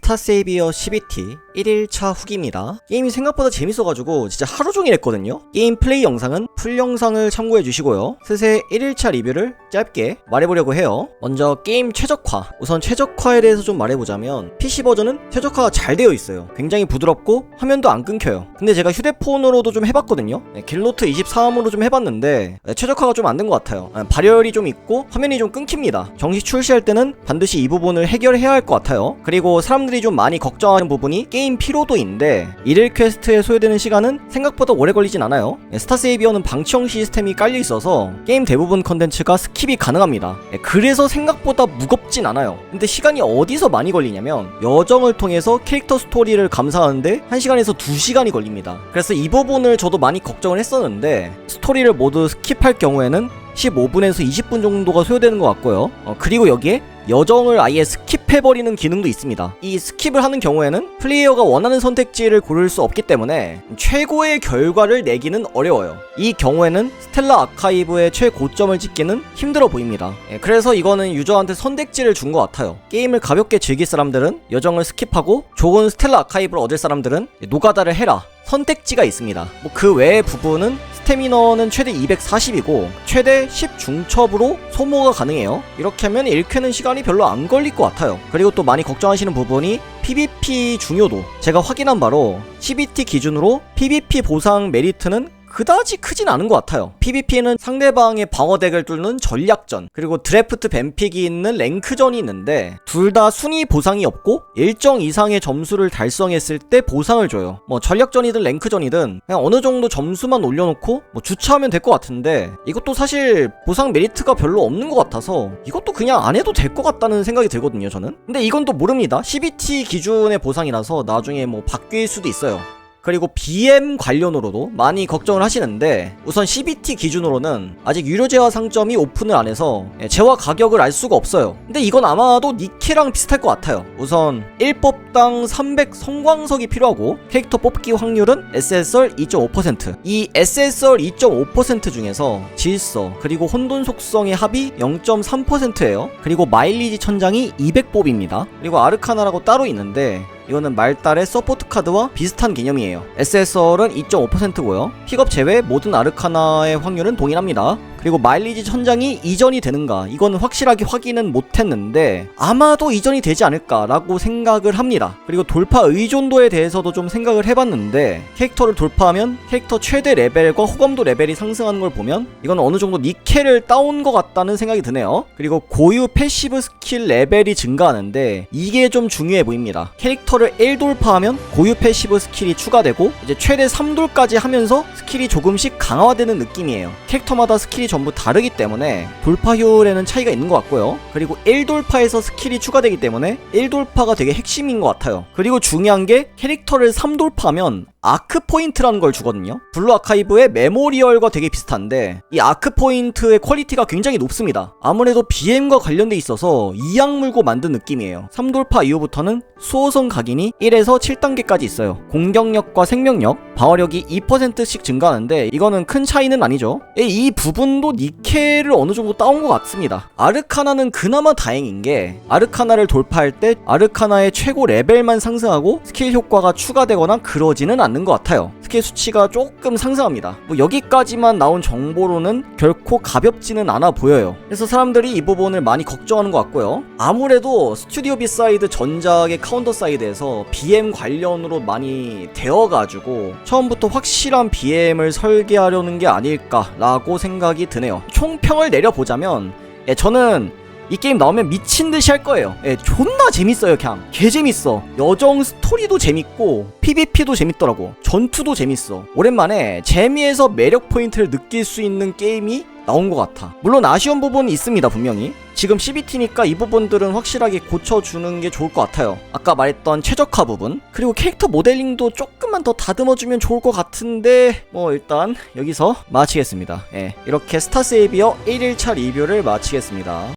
스타세이비어 CBT 1일차 후기입니다. 게임이 생각보다 재밌어가지고 진짜 하루종일 했거든요. 게임 플레이 영상은 풀 영상을 참고해주시고요. 슬슬 1일차 리뷰를 짧게 말해보려고 해요. 먼저 게임 최적화. 우선 최적화에 대해서 좀 말해보자면 PC 버전은 최적화가 잘 되어 있어요. 굉장히 부드럽고 화면도 안 끊겨요. 근데 제가 휴대폰으로도 좀 해봤거든요. 길노트 23으로 좀 해봤는데 최적화가 좀 안 된 것 같아요. 발열이 좀 있고 화면이 좀 끊깁니다. 정식 출시할 때는 반드시 이 부분을 해결해야 할 것 같아요. 그리고 사람들이 좀 많이 걱정하는 부분이 게임 피로도인데 1일 퀘스트에 소요되는 시간은 생각보다 오래 걸리진 않아요. 스타세이비어는 방치형 시스템이 깔려 있어서 게임 대부분 컨텐츠가 스킵이 가능합니다. 그래서 생각보다 무겁진 않아요. 근데 시간이 어디서 많이 걸리냐면 여정을 통해서 캐릭터 스토리를 감상하는데 1시간에서 2시간이 걸립니다. 그래서 이 부분을 저도 많이 걱정을 했었는데 스토리를 모두 스킵할 경우에는 15분에서 20분 정도가 소요되는 것 같고요. 그리고 여기에 여정을 아예 스킵해버리는 기능도 있습니다. 이 스킵을 하는 경우에는 플레이어가 원하는 선택지를 고를 수 없기 때문에 최고의 결과를 내기는 어려워요. 이 경우에는 스텔라 아카이브의 최고점을 찍기는 힘들어 보입니다. 그래서 이거는 유저한테 선택지를 준 것 같아요. 게임을 가볍게 즐길 사람들은 여정을 스킵하고 좋은 스텔라 아카이브를 얻을 사람들은 노가다를 해라. 선택지가 있습니다. 그 외의 부분은 스태미너는 최대 240이고 최대 10중첩으로 소모가 가능해요. 이렇게 하면 1쾌는 시간이 별로 안 걸릴 것 같아요. 그리고 또 많이 걱정하시는 부분이 PVP 중요도. 제가 확인한 바로 CBT 기준으로 PVP 보상 메리트는 그다지 크진 않은 것 같아요. PVP는 상대방의 방어덱을 뚫는 전략전, 그리고 드래프트 뱀픽이 있는 랭크전이 있는데 둘 다 순위 보상이 없고 일정 이상의 점수를 달성했을 때 보상을 줘요. 전략전이든 랭크전이든 그냥 어느 정도 점수만 올려놓고 주차하면 될 것 같은데 이것도 사실 보상 메리트가 별로 없는 것 같아서 이것도 그냥 안 해도 될 것 같다는 생각이 들거든요, 저는. 근데 이건 또 모릅니다. CBT 기준의 보상이라서 나중에 바뀔 수도 있어요. 그리고 BM 관련으로도 많이 걱정을 하시는데 우선 CBT 기준으로는 아직 유료 재화 상점이 오픈을 안 해서 재화 가격을 알 수가 없어요. 근데 이건 아마도 니케랑 비슷할 것 같아요. 우선 1법당 300 성광석이 필요하고 캐릭터 뽑기 확률은 SSR 2.5%. 이 SSR 2.5% 중에서 질서 그리고 혼돈 속성의 합이 0.3%예요. 그리고 마일리지 천장이 200뽑입니다. 그리고 아르카나라고 따로 있는데 이거는 말달의 서포트 카드와 비슷한 개념이에요. SSR은 2.5%고요. 픽업 제외 모든 아르카나의 확률은 동일합니다. 그리고 마일리지 천장이 이전이 되는가 이거는 확실하게 확인은 못했는데 아마도 이전이 되지 않을까라고 생각을 합니다. 그리고 돌파 의존도에 대해서도 좀 생각을 해봤는데 캐릭터를 돌파하면 캐릭터 최대 레벨과 호감도 레벨이 상승하는 걸 보면 이건 어느 정도 니케를 따온 것 같다는 생각이 드네요. 그리고 고유 패시브 스킬 레벨이 증가하는데 이게 좀 중요해 보입니다. 캐릭터를 1돌파하면 고유 패시브 스킬이 추가되고 이제 최대 3돌까지 하면서 스킬이 조금씩 강화되는 느낌이에요. 캐릭터마다 스킬이 전부 다르기 때문에 돌파 효율에는 차이가 있는 것 같고요. 그리고 1돌파에서 스킬이 추가되기 때문에 1돌파가 되게 핵심인 것 같아요. 그리고 중요한 게 캐릭터를 3돌파하면 아크 포인트라는 걸 주거든요. 블루 아카이브의 메모리얼과 되게 비슷한데 이 아크 포인트의 퀄리티가 굉장히 높습니다. 아무래도 BM과 관련돼 있어서 이악 물고 만든 느낌이에요. 3돌파 이후부터는 수호성 각인이 1에서 7단계까지 있어요. 공격력과 생명력, 방어력이 2%씩 증가하는데 이거는 큰 차이는 아니죠. 이 부분도 니케를 어느 정도 따온 것 같습니다. 아르카나는 그나마 다행인 게 아르카나를 돌파할 때 아르카나의 최고 레벨만 상승하고 스킬 효과가 추가되거나 그러지는 않는 것 같아요. 스킬 수치가 조금 상승합니다. 여기까지만 나온 정보로는 결코 가볍지는 않아 보여요. 그래서 사람들이 이 부분을 많이 걱정하는 것 같고요. 아무래도 스튜디오 B 사이드 전작의 카운터 사이드에서 BM 관련으로 많이 되어가지고 처음부터 확실한 BM을 설계하려는 게 아닐까라고 생각이 드네요. 총평을 내려보자면 저는 이 게임 나오면 미친듯이 할 거예요. 존나 재밌어요. 그냥 개재밌어. 여정 스토리도 재밌고 PVP도 재밌더라고. 전투도 재밌어. 오랜만에 재미에서 매력 포인트를 느낄 수 있는 게임이 나온 것 같아. 물론 아쉬운 부분이 있습니다. 분명히 지금 CBT니까 이 부분들은 확실하게 고쳐주는 게 좋을 것 같아요. 아까 말했던 최적화 부분, 그리고 캐릭터 모델링도 조금만 더 다듬어주면 좋을 것 같은데 일단 여기서 마치겠습니다. 이렇게 스타세이비어 1일차 리뷰를 마치겠습니다.